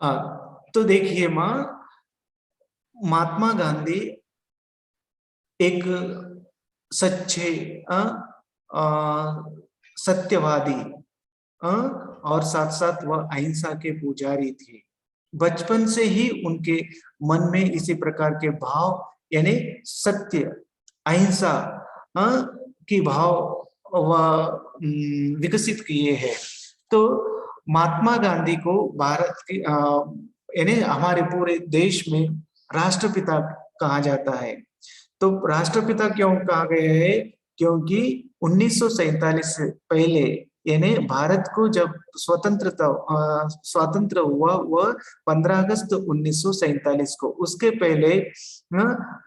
तो देखिए माँ, महात्मा गांधी एक सच्चे अ, सत्यवादी और साथ साथ वह अहिंसा के पुजारी थे। बचपन से ही उनके मन में इसी प्रकार के भाव यानी सत्य, अहिंसा की भाव वह विकसित किए हैं। तो महात्मा गांधी को भारत की यानी हमारे पूरे देश में राष्ट्रपिता कहा जाता है। तो राष्ट्रपिता क्यों कहा गया है? क्योंकि 1947 से पहले यानी भारत को जब स्वतंत्र हुआ वह 15 अगस्त 1947 को। उसके पहले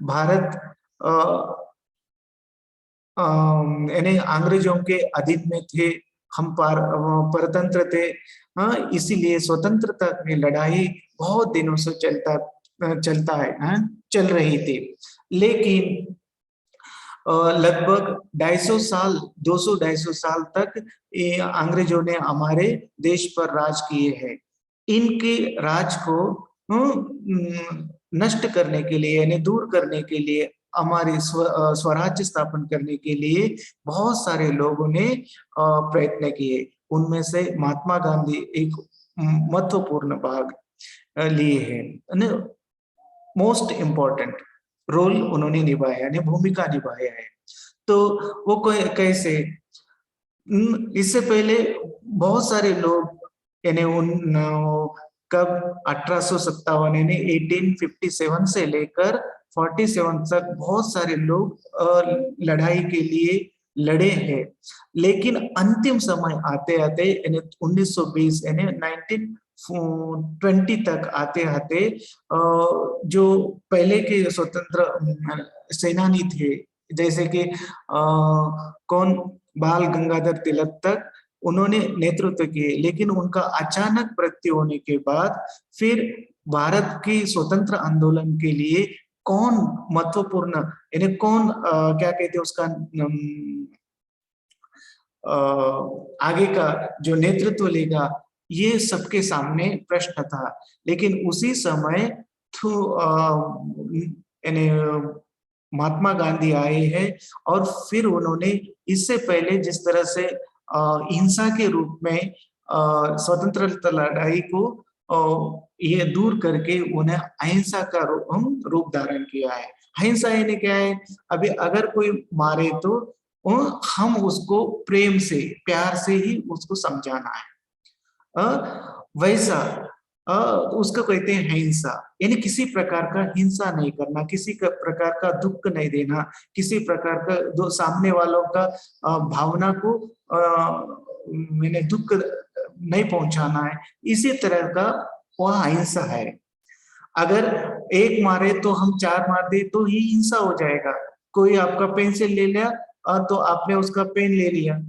भारत यानी अंग्रेजों के अधीन में थे। हम परतंत्र थे। इसीलिए स्वतंत्रता की लड़ाई बहुत दिनों से चलता है, चल रही थी। लेकिन लगभग 250 साल तक ये अंग्रेजों ने हमारे देश पर राज किए हैं। इनके राज को नष्ट करने के लिए यानी दूर करने के लिए, हमारे स्वराज्य स्थापन करने के लिए बहुत सारे लोगों ने प्रयत्न किए। उनमें से महात्मा गांधी एक महत्वपूर्ण भाग लिए हैं। मोस्ट इम्पोर्टेंट रोल उन्होंने निभाया यानी भूमिका निभाया है। तो वो कैसे? इससे पहले बहुत सारे लोग यानी उन कब 1857 यानी 1857 से लेकर 47 तक बहुत सारे लोग लड़ाई के लिए लड़े हैं। लेकिन अंतिम समय आते आते यानी 1920 यानी 1920 तक आते आते जो पहले के स्वतंत्र सेनानी थे, जैसे कि कौन, बाल गंगाधर तिलक तक उन्होंने नेतृत्व किए। लेकिन उनका अचानक मृत्यु होने के बाद फिर भारत की स्वतंत्र आंदोलन के लिए कौन महत्वपूर्ण यानी कौन क्या कहते हैं उसका आगे का जो नेतृत्व लेगा, ये सबके सामने प्रश्न था। लेकिन उसी समय यानी महात्मा गांधी आए हैं और फिर उन्होंने इससे पहले जिस तरह से हिंसा के रूप में स्वतंत्रता लड़ाई को ये दूर करके उन्हें अहिंसा का रूप धारण किया है। अहिंसा यानी क्या है? अभी अगर कोई मारे तो हम उसको प्रेम से, प्यार से ही उसको समझाना है। वैसा उसको कहते हैं हिंसा, यानी किसी प्रकार का हिंसा नहीं करना, किसी का प्रकार का दुख नहीं देना, किसी प्रकार का दो सामने वालों का भावना को मैंने दुख नहीं पहुंचाना है। इसी तरह का वह हिंसा है। अगर एक मारे तो हम चार मार दे तो ही हिंसा हो जाएगा। कोई आपका पेंसिल ले लिया तो आपने उसका पेन ले लिया,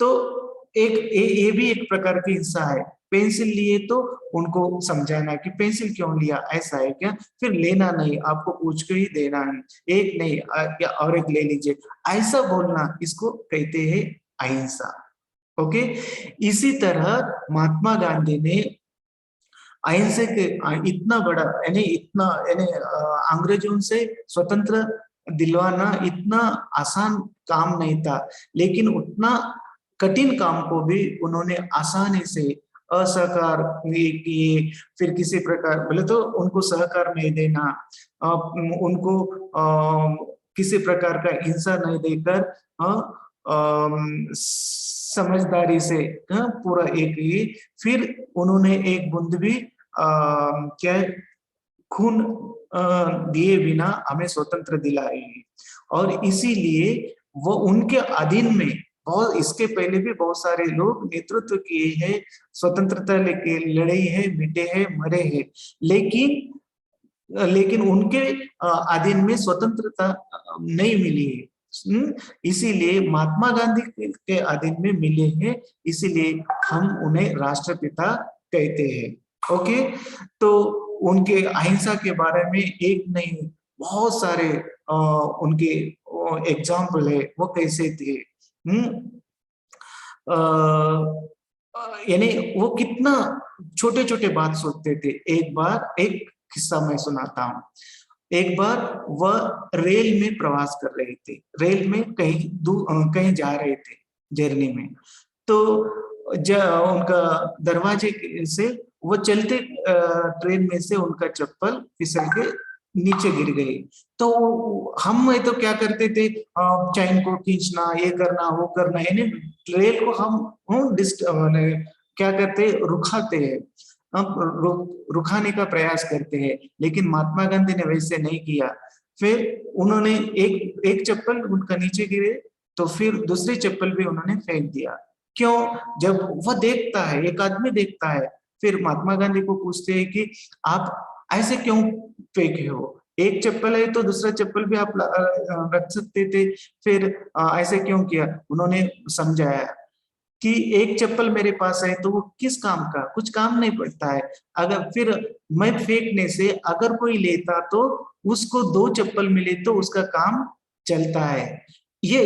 तो ये भी एक प्रकार की हिंसा है। पेंसिल लिए तो उनको समझाना कि पेंसिल क्यों लिया, ऐसा है क्या, फिर लेना नहीं, आपको पूछ के ही देना है, एक नहीं या और एक ले लीजिए, ऐसा बोलना, इसको कहते हैं अहिंसा। ओके। इसी तरह महात्मा गांधी ने अहिंसा के इतना बड़ा यानी इतना यानी अंग्रेजों से स्वतंत्र दिलवाना इतना आसान काम नहीं था। लेकिन उतना कठिन काम को भी उन्होंने आसानी से असहकार किए। फिर किसी प्रकार बोले तो उनको सहकार नहीं देना, उनको किसी प्रकार का हिंसा नहीं देकर समझदारी से पूरा एक ही, फिर उन्होंने एक बूंद भी क्या खून दिए बिना हमें स्वतंत्र दिलाई। और इसीलिए वो उनके अधीन में बहुत, इसके पहले भी बहुत सारे लोग नेतृत्व किए हैं, स्वतंत्रता लेके लड़े हैं, मिटे हैं, मरे हैं। लेकिन उनके अधीन में स्वतंत्रता नहीं मिली है। इसीलिए महात्मा गांधी के अधीन में मिले हैं, इसीलिए हम उन्हें राष्ट्रपिता कहते हैं। ओके। तो उनके अहिंसा के बारे में एक नहीं बहुत सारे उनके एग्जाम्पल है, वो कैसे थे। यानी वो कितना छोटे छोटे बात सोचते थे। एक बार एक किस्सा मैं सुनाता हूँ। एक बार वह रेल में प्रवास कर रहे थे, रेल में कहीं जा रहे थे जर्नी में। तो उनका दरवाजे से वो चलते ट्रेन में से उनका चप्पल फिसल के नीचे गिर गई। तो हम तो क्या करते थे, चैन को खींचना, ये करना वो करना, यानी रेल को हम क्या करते, रुखाते हैं, हम रुखाने का प्रयास करते हैं। लेकिन महात्मा गांधी ने वैसे नहीं किया। फिर उन्होंने एक एक चप्पल उनका नीचे गिरे तो फिर दूसरी चप्पल भी उन्होंने फेंक दिया। क्यों? जब वह देखता है, एक आदमी देखता है, फिर महात्मा गांधी को पूछते हैं कि आप ऐसे क्यों फेंके हो? एक चप्पल है तो दूसरा चप्पल भी आप रख सकते थे, फिर ऐसे क्यों किया? उन्होंने समझाया कि एक चप्पल मेरे पास है तो वो किस काम का, कुछ काम नहीं पड़ता है। अगर फिर मैं फेंकने से अगर कोई लेता तो उसको दो चप्पल मिले तो उसका काम चलता है। ये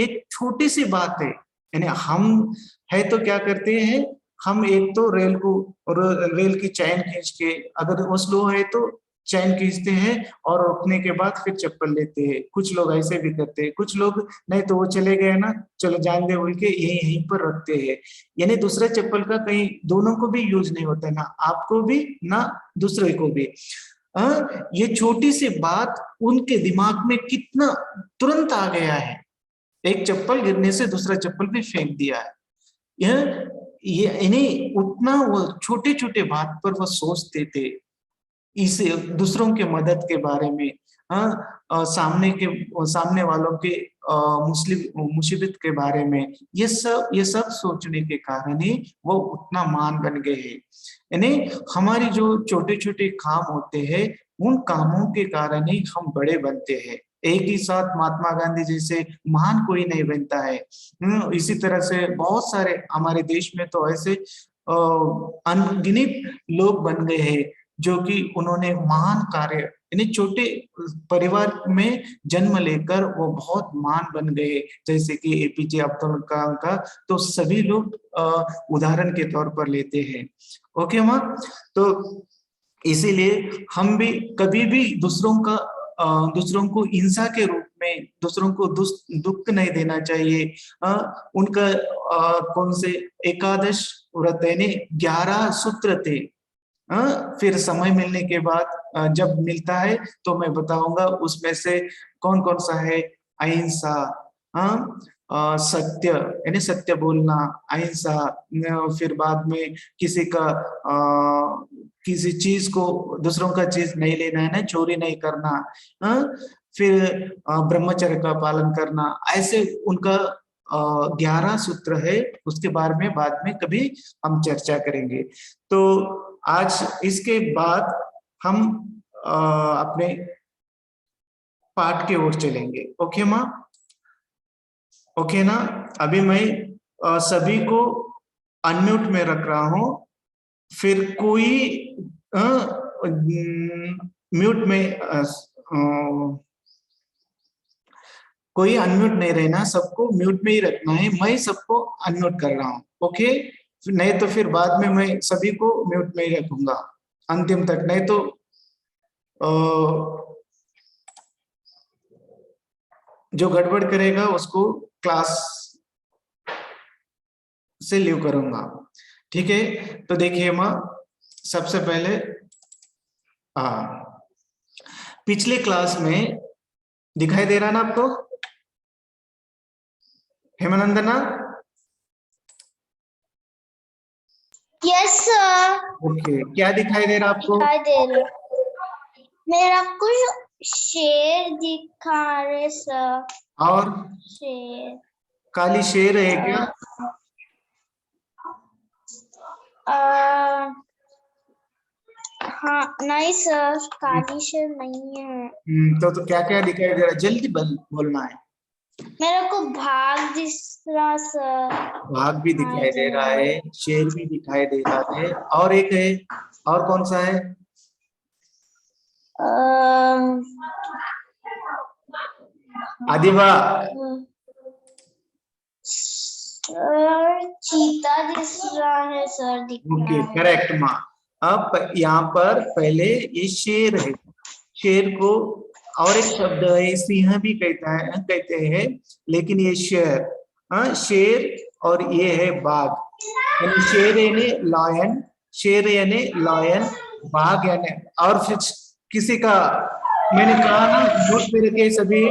एक छोटी सी बात है। यानी हम है तो क्या करते हैं, हम एक तो रेल की चैन खींच के, अगर वो स्लो है तो चैन खींचते हैं और रुकने के बाद फिर चप्पल लेते हैं। कुछ लोग ऐसे भी करते हैं, कुछ लोग नहीं तो वो चले गए ना, चलो जान दे बोल के यहीं यहीं पर रखते हैं। यानी दूसरे चप्पल का कहीं दोनों को भी यूज नहीं होता है, ना आपको भी ना दूसरे को भी। ये छोटी सी बात उनके दिमाग में कितना तुरंत आ गया है, एक चप्पल गिरने से दूसरा चप्पल भी फेंक दिया है। यह ये इन्हें उतना वो छोटे छोटे बात पर वो सोचते थे, इस दूसरों के मदद के बारे में, सामने वालों के मुस्लिम मुसीबत के बारे में, ये सब सोचने के कारण ही वो उतना महान बन गए हैं। यानी हमारी जो छोटे छोटे काम होते हैं, उन कामों के कारण ही हम बड़े बनते हैं। एक ही साथ महात्मा गांधी जैसे महान कोई नहीं बनता है। इसी तरह से बहुत सारे हमारे देश में तो ऐसे अनगिनत लोग बन गए हैं जो कि उन्होंने महान कार्य, यानी छोटे परिवार में जन्म लेकर वो बहुत महान बन गए। जैसे कि एपीजे अब्दुल कलाम का तो सभी लोग उदाहरण के तौर पर लेते हैं। ओके माँ, तो इसीलिए हम भी कभी भी दूसरों को हिंसा के रूप में दूसरों को दुख नहीं देना चाहिए। उनका कौन से एकादश व्रत यानी 11 सूत्र थे। फिर समय मिलने के बाद जब मिलता है तो मैं बताऊंगा उसमें से कौन कौन सा है। अहिंसा, सत्य यानी सत्य बोलना, अहिंसा, फिर बाद में किसी चीज को, दूसरों का चीज नहीं लेना है ना, चोरी नहीं करना, फिर ब्रह्मचर्य का पालन करना, ऐसे उनका 11 सूत्र है। उसके बारे में बाद में कभी हम चर्चा करेंगे। तो आज इसके बाद हम अपने पाठ की ओर चलेंगे। ओके माँ, ओके ना? अभी मैं सभी को अनम्यूट में रख रहा हूं, फिर कोई म्यूट में कोई अनम्यूट नहीं रहना, सबको म्यूट में ही रखना है। मैं सबको अनम्यूट कर रहा हूँ, ओके? नहीं तो फिर बाद में मैं सभी को म्यूट में ही रखूंगा अंतिम तक, नहीं तो जो गड़बड़ करेगा उसको क्लास से लीव करूंगा। ठीक है? तो देखिए माँ, सबसे पहले पिछले क्लास में दिखाई दे रहा ना आपको हेमानंदना? Yes sir. ओके, क्या दिखाई दे रहा आपको? दिखाई दे रहा, मेरा कुछ शेर दिखा रहे सर। और शेर, काली शेर है क्या? हाँ नहीं सर, काली शेर नहीं है। तो क्या क्या दिखाई दे रहा है? जल्दी बोलना है। मेरे को भाग दिख रहा सर। भाग भी दिखाई दे रहा है, शेर भी दिखाई दे रहा है, और एक है, और कौन सा है? आदिवा। चीता दिख रहा है सर, दिख ओके, रहा है। करेक्ट माँ। अब यहाँ पर पहले ये शेर है, शेर को और एक शब्द है सिंह भी कहते हैं, लेकिन ये शेर, हाँ शेर, और ये है बाघ। यानी शेर यानी लॉयन, शेर यानी लॉयन, बाघ यानी, और फिर किसी का, मैंने कहा ना म्यूट पे रखे सभी।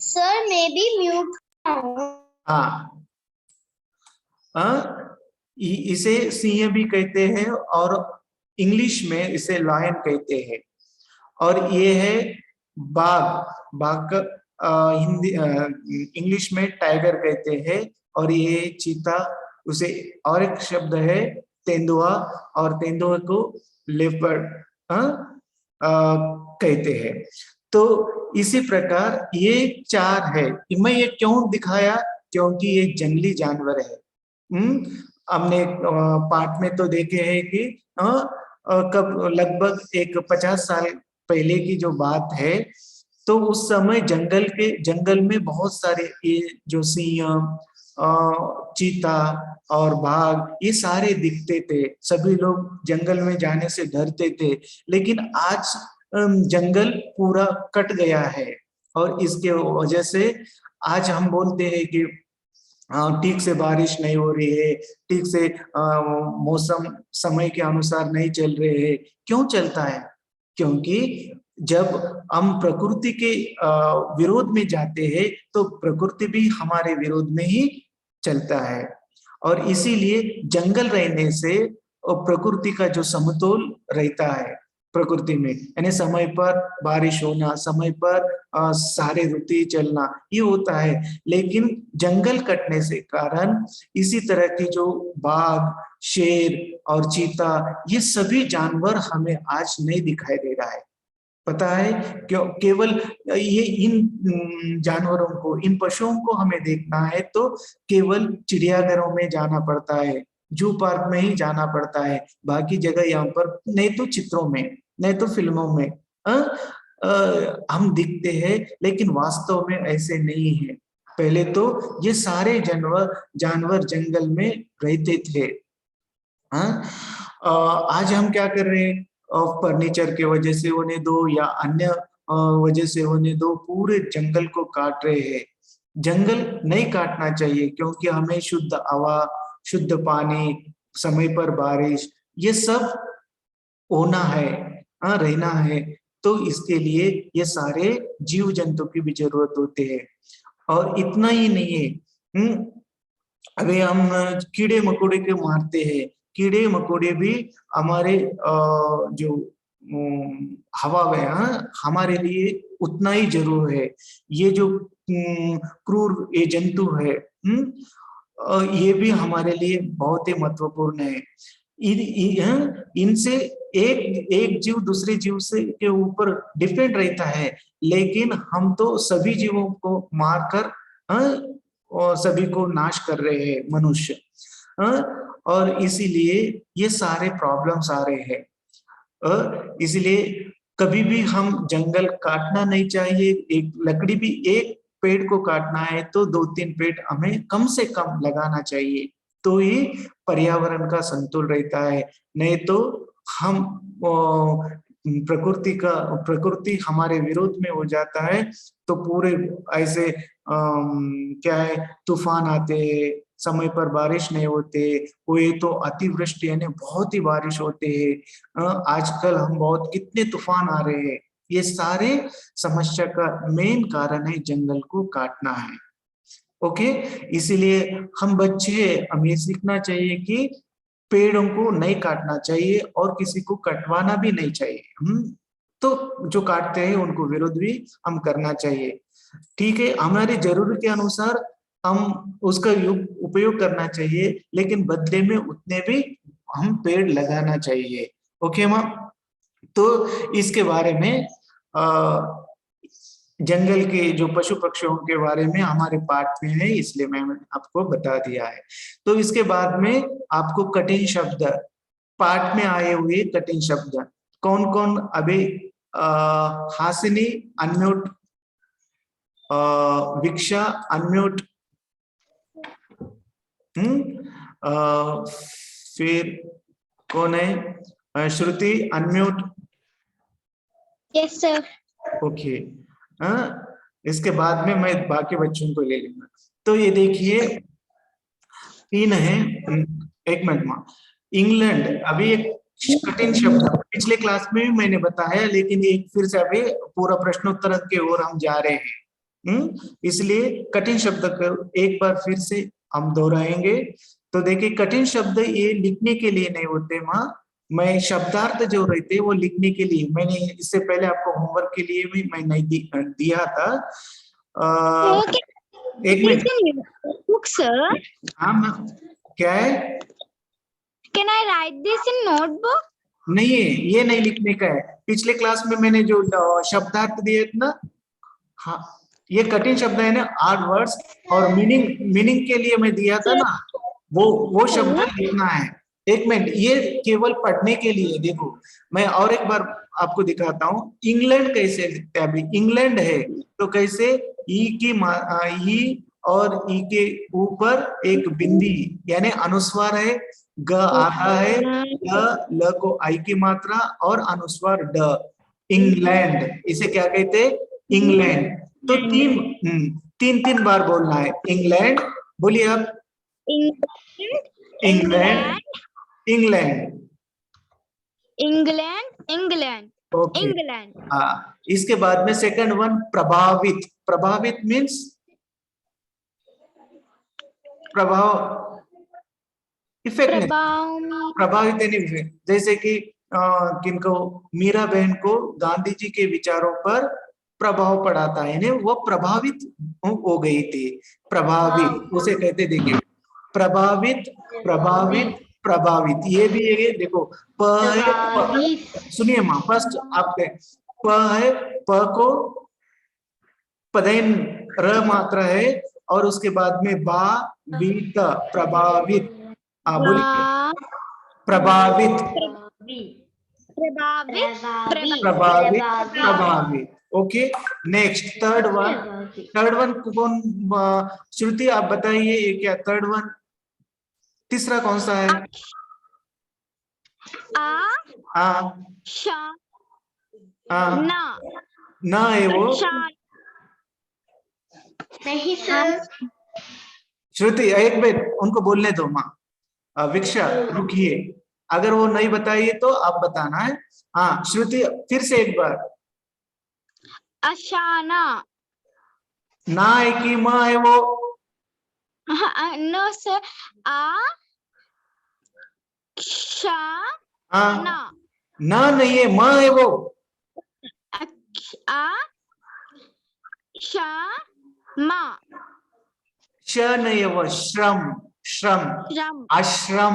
सर मैं भी म्यूट हूँ। हाँ, इसे सिंह भी कहते हैं और इंग्लिश में इसे लॉयन कहते हैं। और ये है बाघ, बाघ हिंदी इंग्लिश में टाइगर कहते हैं। और ये चीता, उसे और एक शब्द है तेंदुआ, और तेंदुआ को लेपर्ड कहते हैं। तो इसी प्रकार ये चार है। मैं ये क्यों दिखाया, क्योंकि ये जंगली जानवर है। हमने पाठ में तो देखे हैं कि कब लगभग एक 50 साल पहले की जो बात है, तो उस समय जंगल में बहुत सारे ये जो सिंह, चीता और बाघ, ये सारे दिखते थे। सभी लोग जंगल में जाने से डरते थे। लेकिन आज जंगल पूरा कट गया है, और इसके वजह से आज हम बोलते हैं कि ठीक से बारिश नहीं हो रही है, ठीक से मौसम समय के अनुसार नहीं चल रहे हैं। क्यों चलता है? क्योंकि जब हम प्रकृति के विरोध में जाते हैं, तो प्रकृति भी हमारे विरोध में ही चलता है। और इसीलिए जंगल रहने से प्रकृति का जो समतोल रहता है प्रकृति में, यानी समय पर बारिश होना, समय पर सारे ऋतु चलना, ये होता है। लेकिन जंगल कटने से कारण इसी तरह की जो बाघ, शेर और चीता, ये सभी जानवर हमें आज नहीं दिखाई दे रहा है। पता है क्यों? केवल ये इन जानवरों को, इन पशुओं को हमें देखना है तो केवल चिड़ियाघरों में जाना पड़ता है, जू पार्क में ही जाना पड़ता है। बाकी जगह यहाँ पर नहीं तो चित्रों में, नहीं तो फिल्मों में हम दिखते हैं, लेकिन वास्तव में ऐसे नहीं है। पहले तो ये सारे जानवर जानवर जंगल में रहते थे। आज हम क्या कर रहे हैं? फर्नीचर के वजह से होने दो या अन्य वजह से होने दो, पूरे जंगल को काट रहे हैं। जंगल नहीं काटना चाहिए, क्योंकि हमें शुद्ध हवा, शुद्ध पानी, समय पर बारिश, ये सब होना है, रहना है। तो इसके लिए ये सारे जीव जंतु की भी जरूरत होती है। और इतना ही नहीं है, अभी हम कीड़े मकोड़े के मारते हैं, कीड़े मकोड़े भी हमारे जो हवा में, हमारे लिए उतना ही जरूर है। ये जो क्रूर ये जंतु है, ये भी हमारे लिए बहुत ही महत्वपूर्ण है। इनसे एक एक जीव दूसरे जीव से के ऊपर डिपेंड रहता है, लेकिन हम तो सभी जीवों को मारकर और सभी को नाश कर रहे हैं मनुष्य। और इसीलिए ये सारे प्रॉब्लम्स आ रहे हैं। इसलिए कभी भी हम जंगल काटना नहीं चाहिए। एक लकड़ी भी, एक पेड़ को काटना है तो 2-3 पेड़ हमें कम से कम लगाना चाहिए, तो ही पर्यावरण का संतुलन रहता है। नहीं तो हम प्रकृति हमारे विरोध में हो जाता है, तो पूरे ऐसे क्या है, तूफान आते हैं, समय पर बारिश नहीं होते, कोई तो अतिवृष्टि यानी बहुत ही बारिश होते हैं। आजकल हम बहुत कितने तूफान आ रहे हैं। ये सारे समस्या का मेन कारण है जंगल को काटना है। ओके, इसीलिए हम बच्चे, हमें सीखना चाहिए कि पेड़ों को नहीं काटना चाहिए और किसी को कटवाना भी नहीं चाहिए। तो जो काटते हैं उनको विरोध भी हम करना चाहिए। ठीक है, हमारी जरूरत के अनुसार हम उसका उपयोग करना चाहिए, लेकिन बदले में उतने भी हम पेड़ लगाना चाहिए। ओके माँ, तो इसके बारे में जंगल के जो पशु पक्षियों के बारे में हमारे पाठ में है, इसलिए मैंने आपको बता दिया है। तो इसके बाद में आपको कठिन शब्द, पाठ में आए हुए कठिन शब्द कौन कौन, अभी हासिनी अनम्यूट विक्षा अनम्यूट। फिर कौन है? श्रुति अनम्यूट। Yes sir. ओके। इसके बाद में मैं बाकी बच्चों को ले लूंगा। तो ये देखिए 3 है। एक मिनट में। इंग्लैंड अभी एक कठिन शब्द पिछले क्लास में भी मैंने बताया, लेकिन एक फिर से अभी पूरा प्रश्नोत्तर के ओर हम जा रहे हैं। इसलिए कठिन शब्द को एक बार फिर से हम दोहराएंगे। तो देखिए कठिन शब्द ये लिखने के लिए नहीं होते माँ, मैं शब्दार्थ जो रहते वो लिखने के लिए, मैंने इससे पहले आपको होमवर्क के लिए भी मैं नहीं दिया था। एक मिनट। Book sir. हाँ क्या है? Can I right this in notebook? नहीं है, ये नहीं लिखने का है। पिछले क्लास में मैंने जो शब्दार्थ दिए थे ना, हाँ ये कठिन शब्द है ना, 8 वर्ड्स, और मीनिंग के लिए मैं दिया था ना, वो शब्द लिखना है। एक मिनट, ये केवल पढ़ने के लिए। देखो मैं और एक बार आपको दिखाता हूँ इंग्लैंड कैसे लिखते हैं। अभी इंग्लैंड है तो कैसे, ई और ई के ऊपर एक बिंदी यानी अनुस्वार है, ग आता है, ल को आई की मात्रा और अनुस्वार ड। इंग्लैंड, इसे क्या कहते हैं? इंग्लैंड। तो तीन बार बोलना है इंग्लैंड। बोलिए आप। England England England England okay. England. हाँ, इसके बाद में सेकंड वन प्रभावित। प्रभावित मीन्स प्रभाव, इफेक्ट नहीं, प्रभावित नहीं। जैसे कि किनको, मीरा बहन को गांधी जी के विचारों पर प्रभाव पड़ा था, यानी वो प्रभावित हो गई थी। प्रभावित उसे कहते, देखिए प्रभावित प्रभावित प्रभावित। ये भी है, देखो प है, सुनिए माँ, फर्स्ट आप प है, प को पदेन र मात्रा है, और उसके बाद में बा बीत प्रभावित। बोलिए प्रभावित प्रभावित प्रभावित। ओके नेक्स्ट थर्ड वन कौन? श्रुति आप बताइए ये क्या थर्ड वन? तीसरा कौन सा है? ना है वो नहीं सर। श्रुति एक मिनट उनको बोलने दो माँ। विक्षा रुकिए, अगर वो नहीं बताइए तो आप बताना है। हाँ श्रुति फिर से एक बार। अशाना। ना है कि माँ है वो? No sir. शा ना नहीं है, माँ है वो। शा मा। श नहीं है वो, श्रम श्रम आश्रम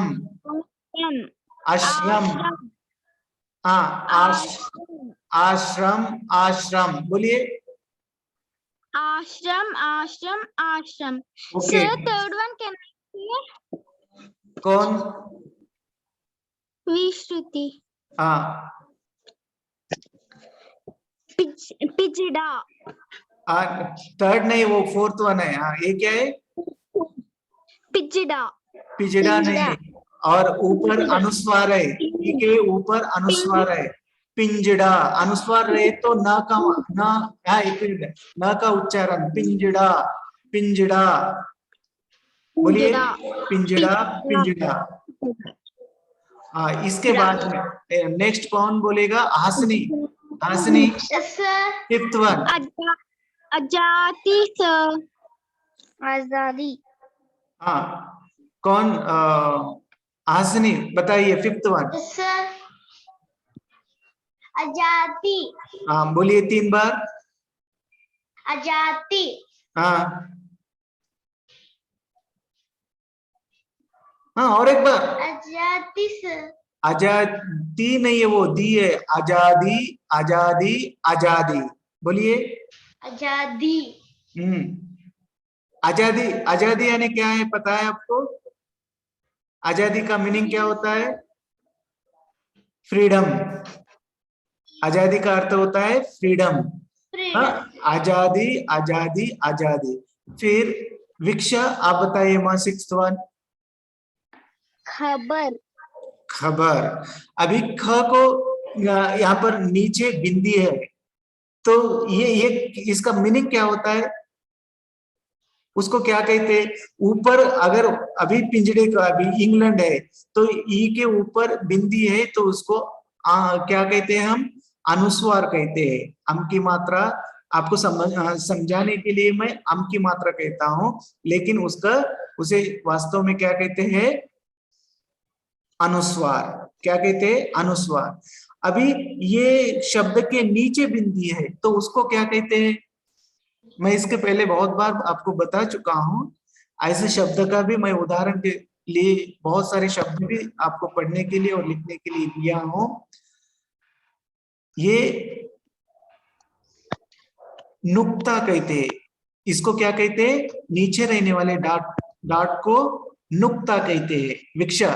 आश्रम। हाँ आश्रम आश्रम बोलिए। आश्रम आश्रम आश्रम। Sir third one can I see? कौन? विश्रुति। हाँ पिजड़ा। थर्ड नहीं, वो फोर्थ वन है। हाँ ये क्या है? पिजड़ा। पिजड़ा नहीं, और ऊपर अनुस्वार है, ई के ऊपर अनुस्वार है। पिंजड़ा अनुस्वार रहे तो ना का ना का उच्चारण पिंजड़ा पिंजड़ा। बोलिए पिंजड़ा पिंजड़ा। हाँ इसके बाद में नेक्स्ट कौन बोलेगा? Hassine Hassine fifth one. आजादी सर। आजादी। हाँ कौन? हासनी बताइए फिफ्थ वन। सर आजादी। हाँ बोलिए 3 बार। आजादी। हाँ हाँ और एक बार। आजादी सर। आजादी नहीं है वो, दी है। आजादी आजादी आजादी बोलिए। आजादी। आजादी आजादी यानी क्या है पता है आपको? आजादी का मीनिंग क्या होता है? फ्रीडम। आजादी का अर्थ होता है फ्रीडम। आजादी आजादी आजादी। फिर विक्षा, आप बताइए माँ, 6th वन। खबर। खबर। अभी ख को यहाँ पर नीचे बिंदी है, तो ये इसका मीनिंग क्या होता है, उसको क्या कहते हैं? ऊपर अगर अभी पिंजड़े का, अभी इंग्लैंड है तो ई के ऊपर बिंदी है तो उसको क्या कहते हैं हम? अनुस्वार कहते हैं। अम की मात्रा आपको समझाने के लिए मैं अम की मात्रा कहता हूं, लेकिन उसे वास्तव में क्या कहते हैं? अनुस्वार। क्या कहते हैं? अनुस्वार। अभी ये शब्द के नीचे बिंदी है तो उसको क्या कहते हैं? मैं इसके पहले बहुत बार आपको बता चुका हूं। ऐसे शब्द का भी मैं उदाहरण के लिए बहुत सारे शब्द भी आपको पढ़ने के लिए और लिखने के लिए दिया हूं। ये नुक्ता कहते हैं। इसको क्या कहते हैं? नीचे रहने वाले डॉट को नुक्ता कहते हैं। विक्षा।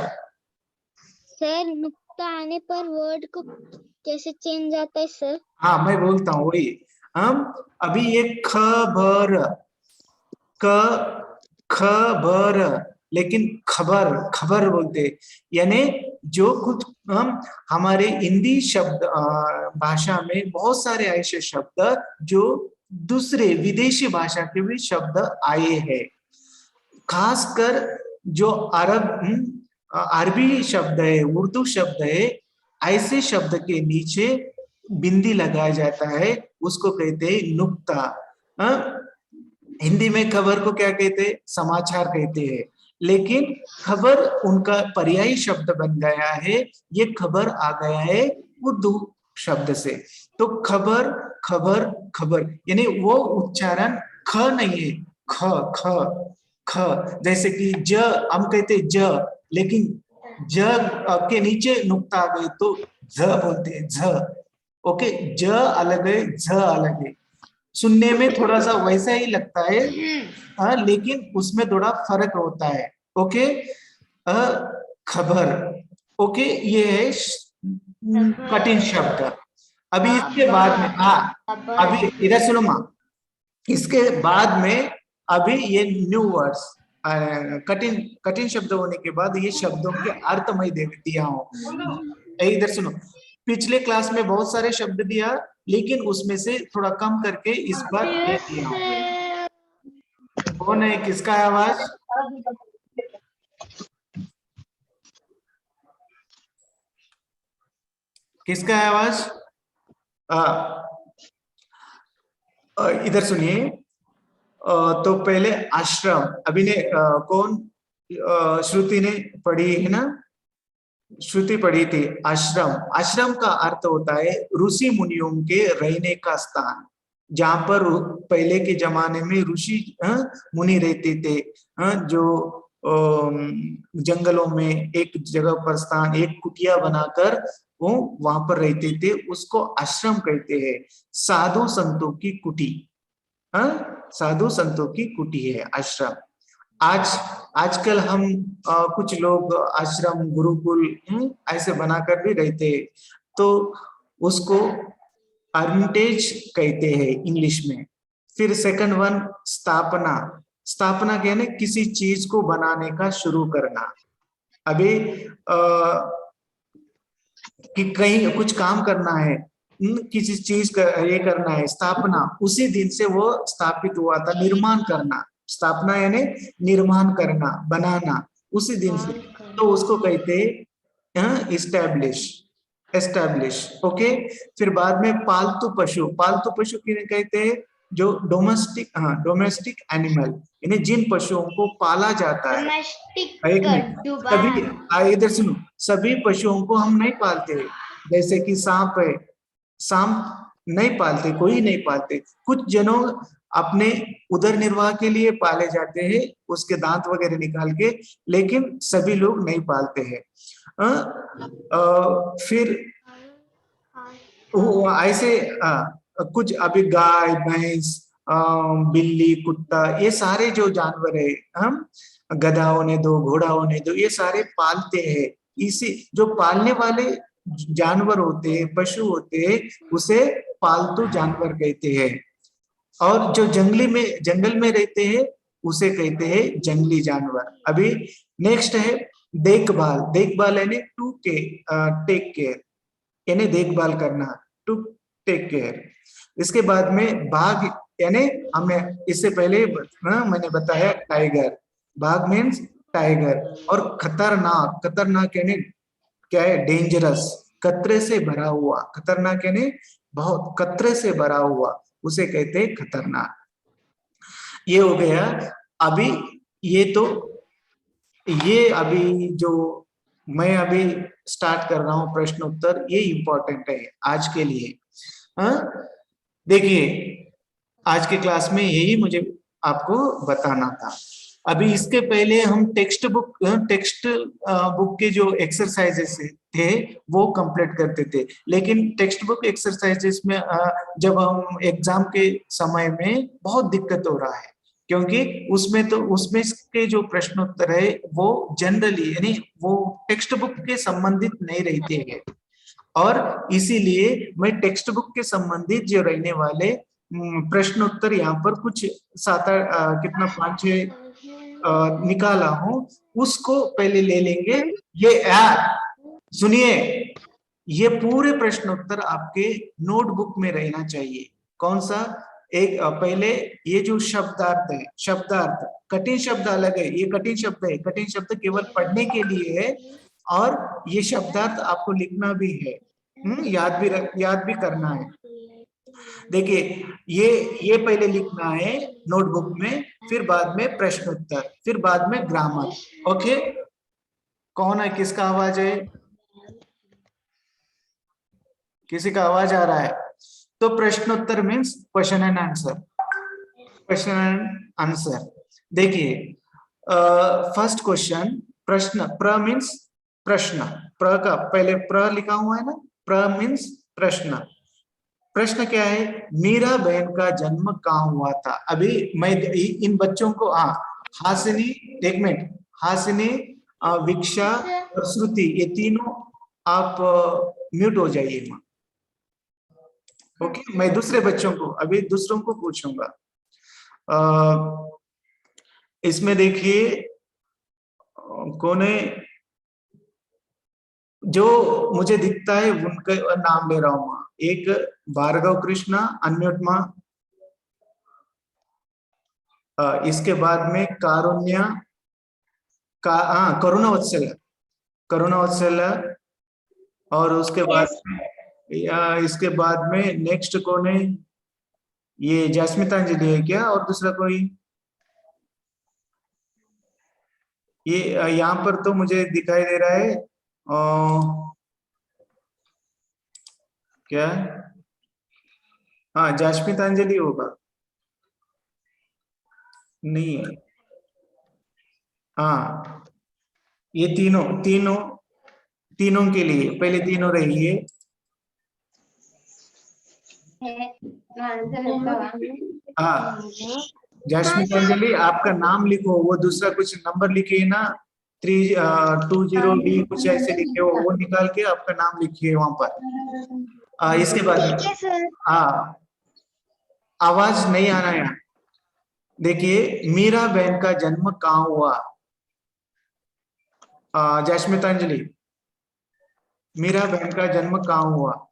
सर नुक्ता आने पर वर्ड को कैसे चेंज आता है सर? हाँ, मैं बोलता हूँ वही। हम अभी ये खबर, खबर, लेकिन खबर खबर बोलते, यानी जो कुछ हम हमारे हिंदी शब्द भाषा में बहुत सारे ऐसे शब्द जो दूसरे विदेशी भाषा के भी शब्द आए हैं, खासकर जो अरबी शब्द है, उर्दू शब्द है, ऐसे शब्द के नीचे बिंदी लगाया जाता है, उसको कहते हैं नुक्ता। हिंदी में खबर को क्या कहते हैं? समाचार कहते हैं, लेकिन खबर उनका पर्यायी शब्द बन गया है। ये खबर आ गया है उर्दू शब्द से। तो खबर खबर खबर, यानी वो उच्चारण ख नहीं है, ख ख ख। जैसे कि ज हम कहते ज, लेकिन ज के नीचे नुक्ता आ गए तो झ बोलते हैं, झ। ओके, ज अलग है, झ अलग है। सुनने में थोड़ा सा वैसा ही लगता है, लेकिन उसमें थोड़ा फर्क होता है। ओके, खबर। ओके, ये है कठिन शब्द। अभी इसके बाद में अभी इधर सुनो माँ, इसके बाद में अभी ये न्यू वर्ड्स, कठिन कठिन शब्द होने के बाद ये शब्दों के अर्थ मैं दे दिया हूँ। इधर सुनो, पिछले क्लास में बहुत सारे शब्द दिया, लेकिन उसमें से थोड़ा कम करके इस बार ये दिया हूँ। कौन है? किसका है आवाज? किसका है आवाज? इधर सुनिए। तो पहले आश्रम, अभी ने कौन? श्रुति ने पढ़ी है ना, श्रुति पढ़ी थी। आश्रम, आश्रम का अर्थ होता है ऋषि मुनियों के रहने का स्थान, जहां पर पहले के जमाने में ऋषि मुनि रहते थे, जो जंगलों में एक जगह पर स्थान, एक कुटिया बनाकर वो वहां पर रहते थे, उसको आश्रम कहते हैं। साधु संतों की कुटी, साधु संतों की कुटी है आश्रम। आजकल हम कुछ लोग आश्रम, गुरुकुल ऐसे बनाकर भी रहते हैं, तो उसको अर्मिटेज कहते हैं इंग्लिश में। फिर सेकंड वन, स्थापना। स्थापना कहने किसी चीज को बनाने का शुरू करना। अभी कि कहीं कुछ काम करना है, किसी चीज का ये करना है, स्थापना, उसी दिन से वो स्थापित हुआ था। निर्माण करना, स्थापना यानी निर्माण करना, बनाना, उसी दिन से, तो उसको कहते हैं इस्टेब्लिश, एस्टैब्लिश। ओके, फिर बाद में पालतू पशु, पालतू पशु किन्हें कहते हैं? जो डोमेस्टिक एनिमल, यानी जिन पशुओं को पाला जाता है। एक मिनट, सभी इधर सुनो, सभी पशुओं को हम नहीं पालते। जैसे कि सांप है, सांप नहीं पालते, कोई नहीं पालते। कुछ जनों अपने उदर निर्वाह के लिए पाले जाते हैं, उसके दांत वगैरह निकाल के, लेकिन सभी लोग नहीं पालते हैं। फिर ऐसे कुछ अभी गाय, भैंस, बिल्ली, कुत्ता, ये सारे जो जानवर है, हम गधा होने दो, घोड़ा होने दो, ये सारे पालते हैं। इसी जो पालने वाले जानवर होते हैं, पशु होते हैं, उसे पालतू जानवर कहते हैं। और जो जंगल में रहते हैं उसे कहते हैं जंगली जानवर। अभी नेक्स्ट है देखभाल। देखभाल यानी टू के टेक केयर, यानी देखभाल करना, टू टेक केयर। इसके बाद में बाघ, यानी हमने इससे पहले मैंने बताया टाइगर। बाघ मीन्स टाइगर। और खतरनाक, खतरनाक यानी क्या है, डेंजरस, खतरे से भरा हुआ। खतरनाक यानी बहुत खतरे से भरा हुआ, उसे कहते हैं खतरनाक। ये हो गया। अभी ये तो, ये अभी जो मैं अभी स्टार्ट कर रहा हूं प्रश्न उत्तर, ये इंपॉर्टेंट है आज के लिए। देखिए आज के क्लास में यही मुझे आपको बताना था। अभी इसके पहले हम टेक्स्ट बुक के जो एक्सरसाइजेस थे वो कंप्लीट करते थे, लेकिन टेक्स्ट बुक एक्सरसाइजेस में जब हम एग्जाम के समय में बहुत दिक्कत हो रहा है, क्योंकि उसमें के जो प्रश्न उत्तर है वो जनरली यानी वो टेक्स्ट बुक के संबंधित नहीं रहते हैं। और इसीलिए मैं टेक्स्ट बुक के संबंधित जो रहने वाले प्रश्न उत्तर यहाँ पर कुछ कितना 5-6 निकाला हूं, उसको पहले ले लेंगे। ये सुनिए, ये पूरे प्रश्न उत्तर आपके नोटबुक में रहना चाहिए। कौन सा? एक पहले ये जो शब्दार्थ है, शब्दार्थ कठिन शब्द अलग है, ये कठिन शब्द है, कठिन शब्द केवल पढ़ने के लिए है, और ये शब्दार्थ आपको लिखना भी है, याद भी करना है। देखिए ये पहले लिखना है नोटबुक में, फिर बाद में प्रश्न उत्तर, फिर बाद में ग्रामर। ओके, कौन है, किसका आवाज है? किसी का आवाज आ रहा है? तो प्रश्नोत्तर means question and answer, question and answer. देखिए फर्स्ट क्वेश्चन, प्रश्न, प्र मीन्स प्रश्न, प्र का पहले प्र लिखा हुआ है ना, प्र मीन्स प्रश्न। प्रश्न क्या है? मीरा बहन का जन्म कहाँ हुआ था? अभी मैं इन बच्चों को हासिनी, एक मिनट, हासिनी, विक्षा और श्रुति, ये तीनों आप म्यूट हो जाइए। ओके, मैं दूसरे बच्चों को, अभी दूसरों को पूछूंगा। इसमें देखिए कौन है जो मुझे दिखता है उनका नाम ले रहा हूं। एक भार्गव कृष्णा, अनम्यूट मां। इसके बाद में कारुण्या का, करुणा वत्सल, करुणा वत्सल। और उसके बाद इसके बाद में नेक्स्ट कौन है? ये जस्मितांजलि है क्या, और दूसरा कोई? ये यहाँ पर तो मुझे दिखाई दे रहा है क्या? हाँ, जस्मितांजलि होगा, नहीं है। हाँ, ये तीनों तीनों तीनों के लिए पहले तीनों रहिए। हाँ, जस्मितांजलि आपका नाम लिखो, वो दूसरा कुछ नंबर लिखिए ना, 320D कुछ ऐसे लिखे हो, वो निकाल के आपका नाम लिखिए वहां पर। इसके बाद हाँ, आवाज नहीं आना है। देखिए मीरा बहन का जन्म कहाँ हुआ? जस्मितांजलि, मीरा बहन का जन्म कहाँ हुआ?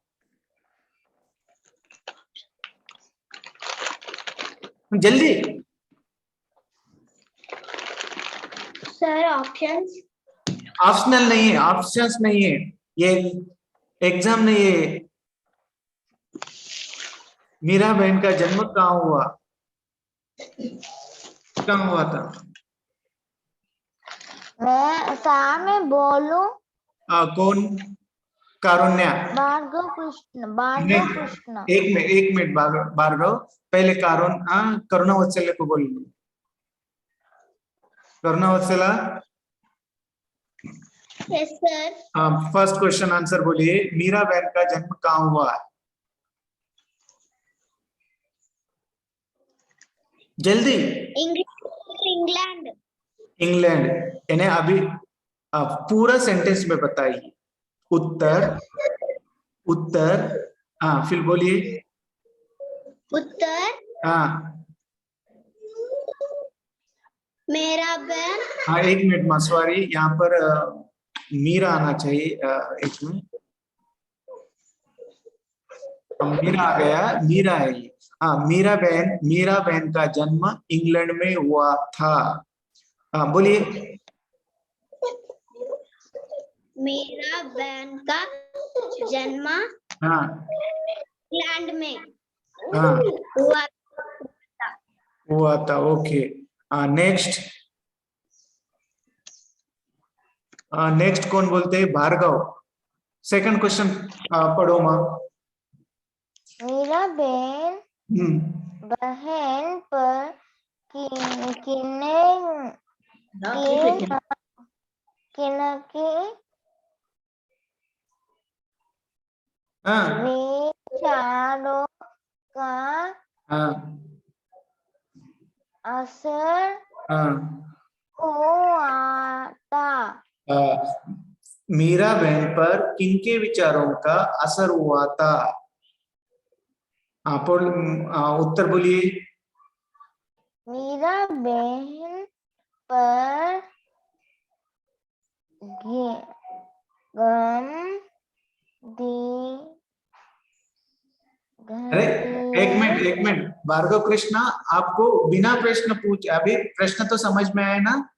जल्दी। Sir options? ऑप्शनल नहीं है, ऑप्शंस नहीं है, ये एग्जाम नहीं है। मीरा बहन का जन्म कहाँ हुआ? कहाँ हुआ था? मैं बोलूं? कौन? कारुण्या, भार्गव कृष्ण, भार्गव कृष्ण। एक मिनट भार्गव, पहले करुणा वत्सल्य को बोलिए। Karuna Vatsala, yes sir. First question answer बोलिए, मीरा बहन का जन्म कहाँ हुआ? जल्दी। इंग्लैंड। इंग्लैंड, यानी अभी पूरा सेंटेंस में बताइए, उत्तर, उत्तर, हाँ फिर बोलिए। उत्तर हाँ मेरा बहन। हाँ, एक मिनट माँ, सॉरी, यहाँ पर मीरा आना चाहिए। एक मिनट, मीरा आ गया, मीरा है ये। हाँ, मीरा बहन का जन्म इंग्लैंड में हुआ था। हाँ बोलिए। मेरा बहन का जन्म हाँ इंग्लैंड में हाँ हुआ। हुआ था, ओके। नेक्स्ट, नेक्स्ट कौन बोलते हैं? भार्गव, सेकंड क्वेश्चन पढ़ो माँ। मेरा बहन पर किने किनके हाँ विचारों का हाँ असर हाँ। हुआ था। मीरा बहन पर किनके विचारों का असर हुआ था? आप उत्तर बोलिए। मेरा बहन पर अरे एक मिनट भार्गव कृष्णा, आपको बिना प्रश्न पूछ, अभी प्रश्न तो समझ में आया ना?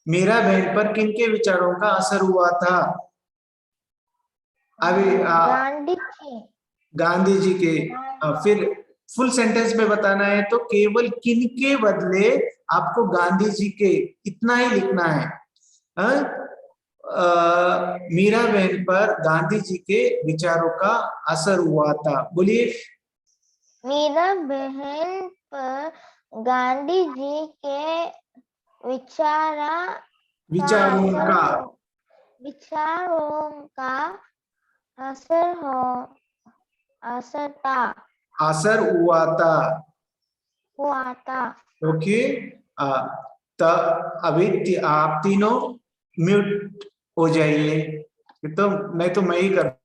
मीरा बहन पर किनके विचारों का असर हुआ था? अभी गांधी जी के। फिर फुल सेंटेंस में बताना है तो केवल किनके बदले आपको गांधी जी के, इतना ही लिखना है। मीरा बहन पर गांधी जी के विचारों का असर हुआ था, बोलिए। मेरा बहन पर गांधी जी के विचारों का विचारों का असर हुआ था। ओके। अभी आप तीनों म्यूट हो जाइए, तो नहीं तो मैं ही कर।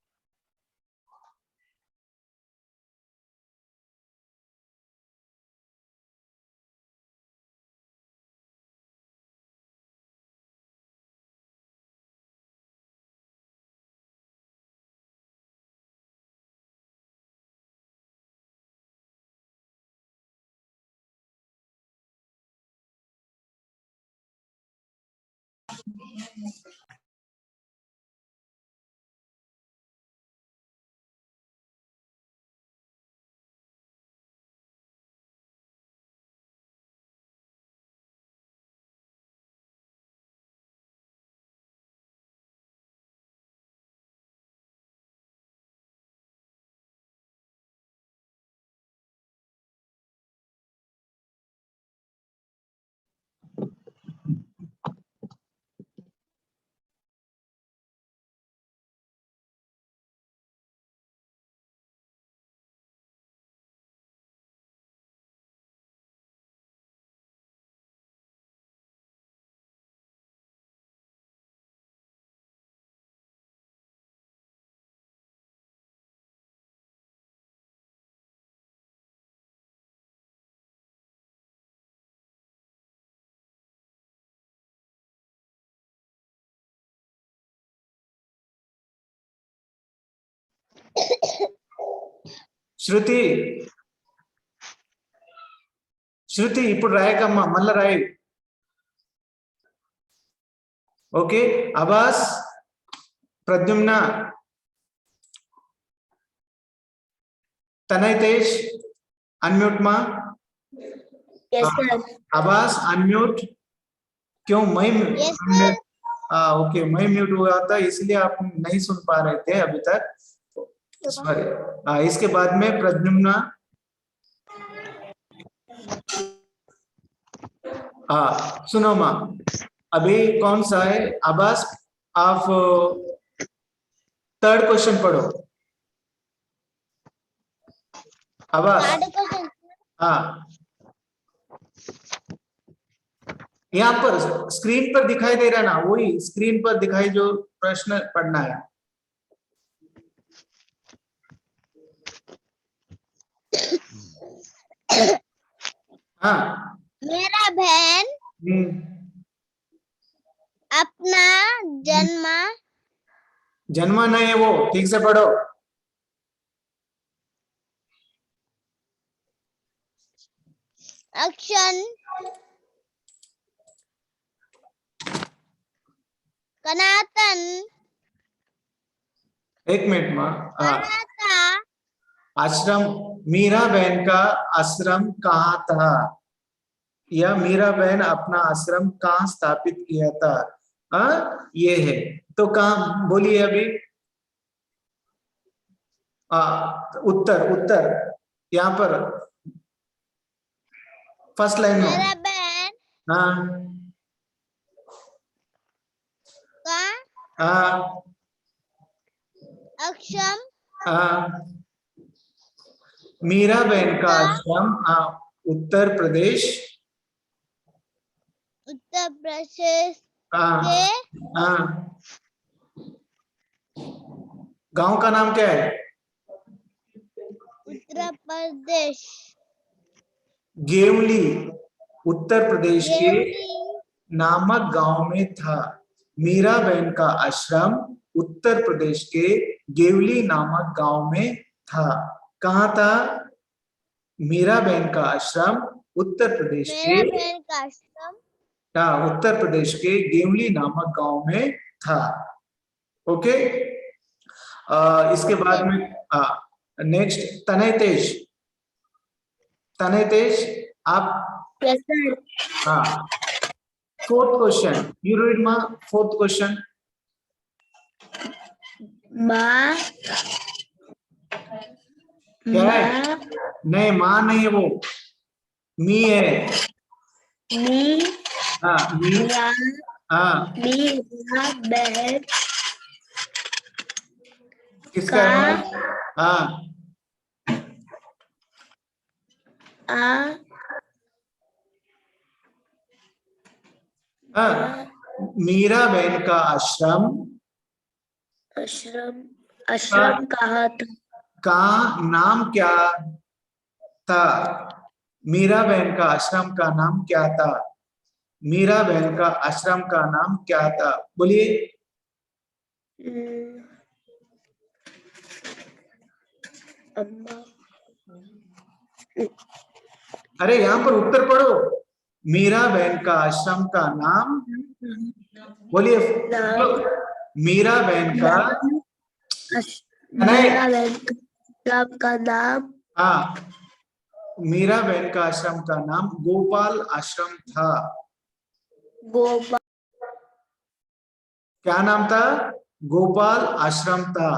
శృతి, శృతి ఇప్పుడు రాయకమ్మా, మళ్ళా రాయి. ఓకే, అబాస్, ప్రద్యుమ్న, तनय तेज, अनम्यूट माँ. Yes sir. आवाज अनम्यूट. क्यों मैं यस सर। ओके, मैं म्यूट हुआ था इसलिए आप नहीं सुन पा रहे थे अभी तक, सॉरी। इसके बाद में प्रद्युम्ना, सुनो माँ, अभी कौन सा है? आवाज, आप थर्ड क्वेश्चन पढ़ो। आवाज, हाँ, यहाँ पर स्क्रीन पर दिखाई दे रहा है ना, वही स्क्रीन पर दिखाई जो प्रश्न पढ़ना है। हाँ। मेरा बहन अपना जन्मा नहीं है वो, ठीक से पढ़ो। एक्शन कनातन एक मिनट माँ। कहाँ था? आश्रम, मीरा बहन का आश्रम कहाँ था, या मीरा बहन अपना आश्रम कहाँ स्थापित किया था। ये है, तो कहाँ बोलिए अभी। उत्तर उत्तर यहाँ पर फर्स्ट लाइन में। मेरा बहन हाँ का हाँ आश्रम हाँ। मीरा बहन का आश्रम उत्तर प्रदेश के गांव का नाम क्या है। उत्तर प्रदेश गेवली उत्तर प्रदेश के गेवली नामक गांव में था। मीरा बहन का आश्रम उत्तर प्रदेश के गेवली नामक गांव में था। कहाँ था मीरा बहन का आश्रम? उत्तर प्रदेश के, मेरा बहन का आश्रम उत्तर प्रदेश के गेवली नामक गांव में था। ओके। इसके बाद में नेक्स्ट तनय तेज। तनय तेज आप। हाँ, फोर्थ क्वेश्चन यू रीड माँ। Fourth question. माँ क्या है? नहीं माँ नहीं है वो, मी है। मी मी। हाँ मेरा बहन किसका है? हाँ मीरा बहन का आश्रम आश्रम कहाँ था? का नाम क्या था? मीरा बहन का आश्रम का नाम क्या था? मीरा बहन का आश्रम का नाम क्या था? बोलिए। अरे यहाँ पर उत्तर पढ़ो। मीरा बहन का आश्रम का नाम, बोलिए। मीरा बहन का आश्रम का नाम मीरा बहन का आश्रम का नाम गोपाल आश्रम था। गोपाल। क्या नाम था? गोपाल आश्रम था।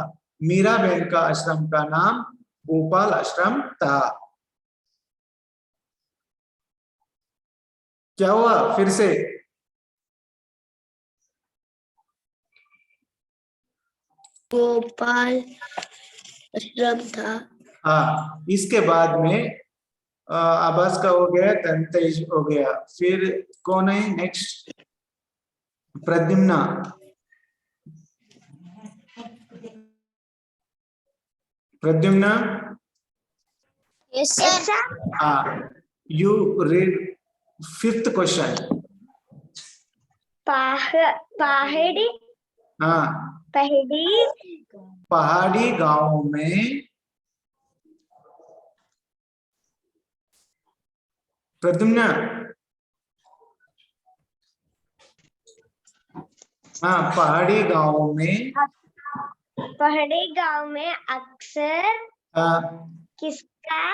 मीरा बहन का आश्रम का नाम गोपाल आश्रम था। क्या हुआ फिर से? गोपाल आश्रम था। हाँ, इसके बाद में आवाज का हो गया, तनतेज हो गया। फिर कौन है next? Pradyumna. Pradyumna. Yes sir. You read fifth question. पहाड़ी पहाड़ी गांव में प्रद्युम्ना। पहाड़ी गांव में अक्सर किसका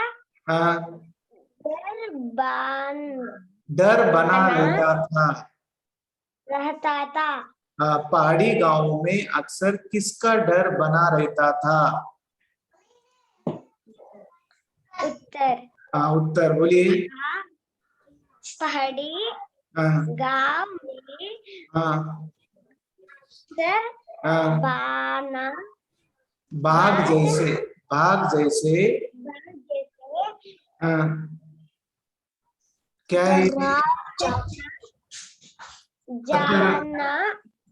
डर बना रहता था? पहाड़ी गांव में अक्सर किसका डर बना रहता था? उत्तर बोलिए। पहाड़ी गांव में बाघ जैसे क्या है?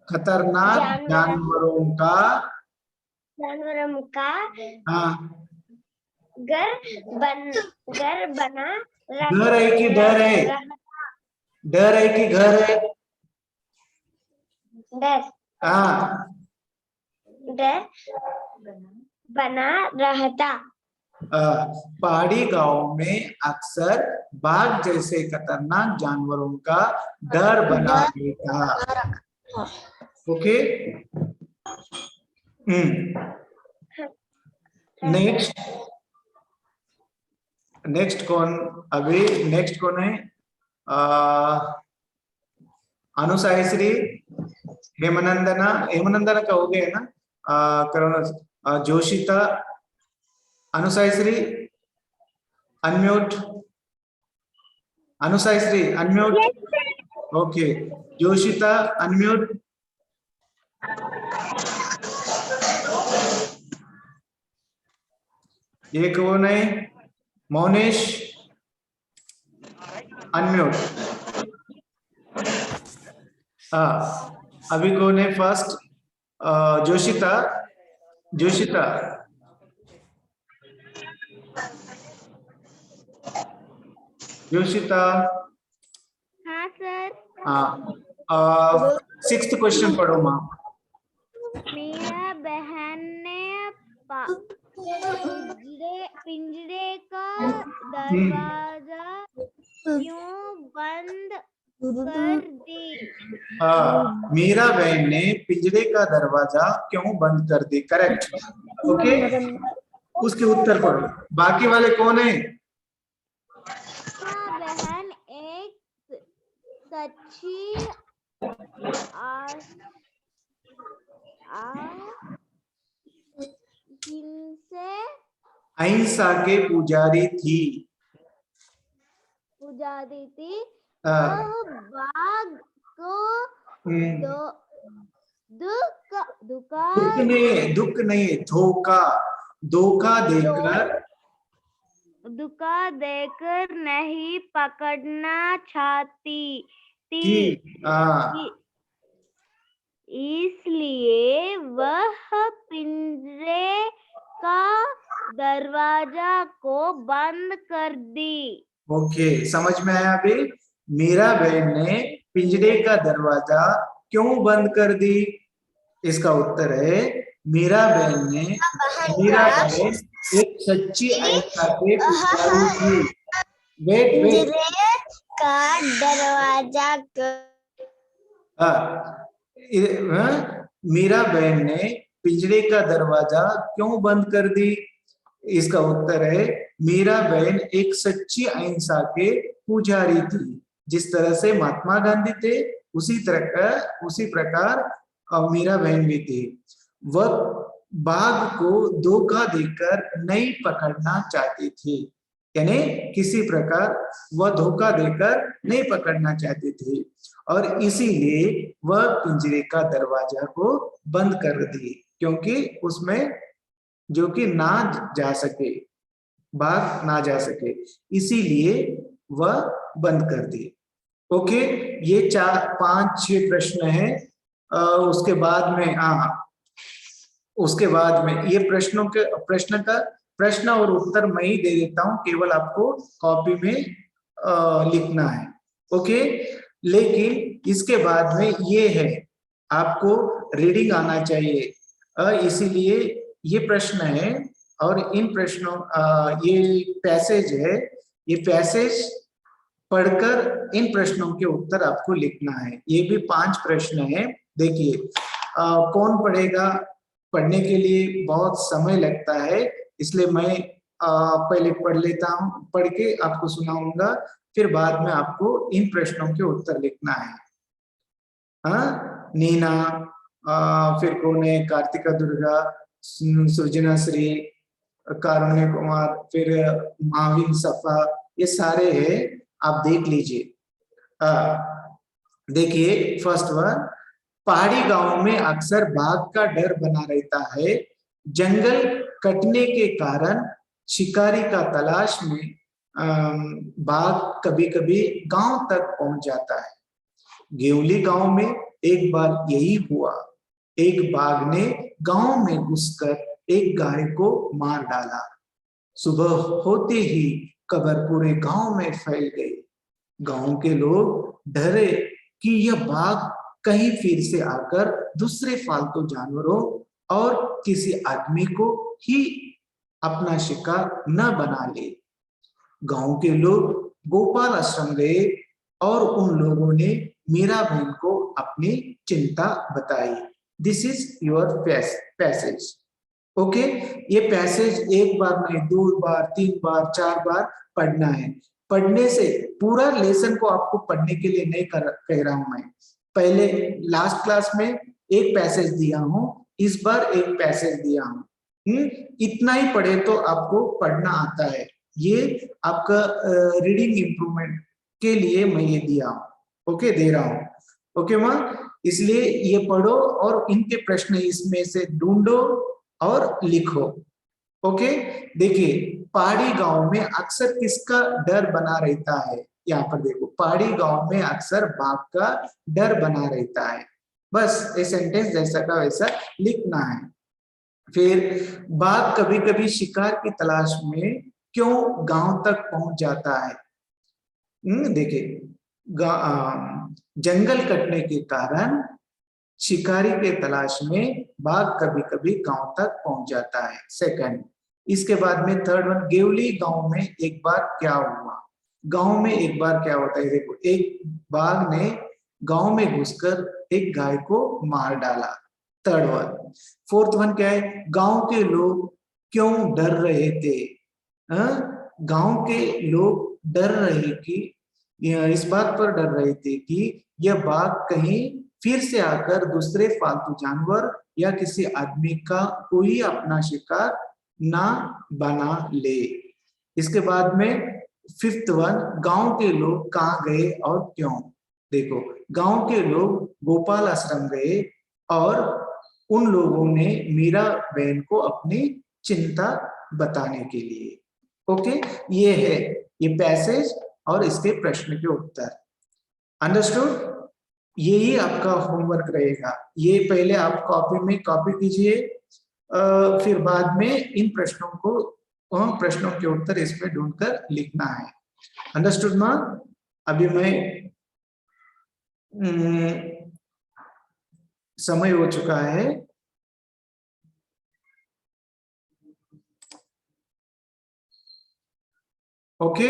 खतरनाक जानवरों का घर बना घर है कि डर है? डर है कि घर है? डर हाँ, डर बना रहता। पहाड़ी गांव में अक्सर बाघ जैसे खतरनाक जानवरों का डर बना रहता। ओके, नेक्स्ट नेक्स्ट कौन है? अनुसाईश्री, हेमनंदना का हो गया है ना? करोना Joshita, Anusaishree unmute, Anusaishree unmute, okay, Joshita unmute, ये कौन है? मौनेश अनम्यूट। अभी कौन है फर्स्ट? जोशिता, जोशिता जोशिता। हाँ सर। हाँ, 6th क्वेश्चन पढ़ो माँ। मेरा बहन ने पिंजरे का दरवाजा क्यों बंद कर दी? मीरा बहन ने पिंजरे का दरवाजा क्यों बंद कर दी? Correct, okay. उसके उत्तर पढ़ो। बाकी वाले कौन है? बहन एक सच्ची अहिंसा के पुजारी थी। वह बाघ को दुख नहीं, धोखा देकर नहीं पकड़ना चाहती थी। इसलिए वह पिंजरे का दरवाजा को बंद कर दी। ओके, समझ में आया अभी? मीरा बहन ने पिंजरे का दरवाजा क्यों बंद कर दी? इसका उत्तर है मीरा बहन एक सच्ची अहिंसा के पुजारी थी। वेट का दरवाजा मीरा बहन ने पिंजरे का दरवाजा क्यों बंद कर दी? इसका उत्तर है मीरा बहन एक सच्ची अहिंसा के पुजारी थी। जिस तरह से महात्मा गांधी थे उसी प्रकार मीरा बहन भी थी। वह बाघ को धोखा देकर नहीं पकड़ना चाहती थी, यानी किसी प्रकार वह धोखा देकर नहीं पकड़ना चाहती थी और इसीलिए वह पिंजरे का दरवाजा को बंद कर दी, क्योंकि उसमें जो कि ना जा सके, बाघ ना जा सके, इसीलिए वह बंद कर दी। ओके, ये 4-5-6 प्रश्न है। उसके बाद में ये प्रश्न और उत्तर मैं ही दे देता हूं, केवल आपको कॉपी में लिखना है। ओके, लेकिन इसके बाद में ये है, आपको रीडिंग आना चाहिए, इसीलिए ये प्रश्न है और इन प्रश्नों ये पैसेज है, ये पैसेज पढ़कर इन प्रश्नों के उत्तर आपको लिखना है। ये भी 5 प्रश्न है। देखिए, कौन पढ़ेगा? पढ़ने के लिए बहुत समय लगता है, इसलिए मैं पहले पढ़ लेता हूं, पढ़ के आपको सुनाऊंगा, फिर बाद में आपको इन प्रश्नों के उत्तर लिखना है। नीना, फिर कौन है? कार्तिका दुर्गा, सृजना श्री, कारुण्य कुमार, फिर माविन सफा, ये सारे हैं, आप देख लीजिए। देखिए फर्स्ट वन, पहाड़ी गांव में अक्सर बाघ का डर बना रहता है। जंगल कटने के कारण शिकारी का तलाश में बाघ कभी-कभी गांव तक पहुंच जाता है। गेवली गांव में एक बार यही हुआ। एक बाघ ने गांव में घुसकर एक गाय को मार डाला। सुबह होते ही खबर पूरे गांव में फैल गई। गांव के लोग डरे कि यह बाघ कहीं फिर से आकर दूसरे फालतू जानवरों और किसी आदमी को ही अपना शिकार न बना ले। गांव के लोग गोपाल आश्रम गए और उन लोगों ने मीरा बहन को अपनी चिंता बताई। This is your passage. Okay, ये पैसेज एक बार नहीं, 2 बार, 3 बार, 4 बार पढ़ना है। पढ़ने से पूरा लेसन को आपको पढ़ने के लिए नहीं कह रहा हूं मैं। पहले लास्ट क्लास में एक पैसेज दिया हूं, इस बार एक पैसेज दिया हूं। इतना ही पढ़े तो आपको पढ़ना आता है। ये आपका रीडिंग इंप्रूवमेंट के लिए मैं ये दिया हूं, ओके, दे रहा हूं। ओके माँ, इसलिए ये पढ़ो और इनके प्रश्न इसमें से ढूंढो और लिखो। ओके, देखिए पहाड़ी गांव में अक्सर किसका डर बना रहता है? यहाँ पर देखो, पहाड़ी गांव में अक्सर बाघ का डर बना रहता है। बस ये सेंटेंस जैसा का वैसा लिखना है। फिर बाघ कभी कभी शिकार की तलाश में क्यों गांव तक पहुंच जाता है? देखिए, जंगल कटने के कारण शिकारी के तलाश में बाघ कभी कभी गांव तक पहुंच जाता है। सेकंड, इसके बाद में थर्ड वन, गेवली गांव में एक बार क्या हुआ? गांव में एक बार क्या होता है? देखो, एक बाघ ने गांव में घुसकर एक गाय को मार डाला। Third one. फोर्थ वन क्या है? गांव के लोग क्यों डर रहे थे? गांव के लोग डर रहे कि इस बात पर डर रहे थे कि यह बाघ कहीं फिर से आकर दूसरे फालतू जानवर या किसी आदमी का कोई अपना शिकार ना बना ले। इसके बाद में फिफ्थ वन, गांव के लोग कहाँ गए और क्यों? देखो, गांव के लोग गोपाल आश्रम गए और उन लोगों ने मीरा बहन को अपनी चिंता बताने के लिए। ओके, ये है ये पैसेज और इसके प्रश्न के उत्तर। अंडरस्टूड? यही आपका होमवर्क रहेगा। ये पहले आप कॉपी में कॉपी कीजिए, फिर बाद में इन प्रश्नों को प्रश्नों के उत्तर इसमें ढूंढकर लिखना है। अंडरस्टूड माँ? अभी मैं समय हो चुका है। ओके,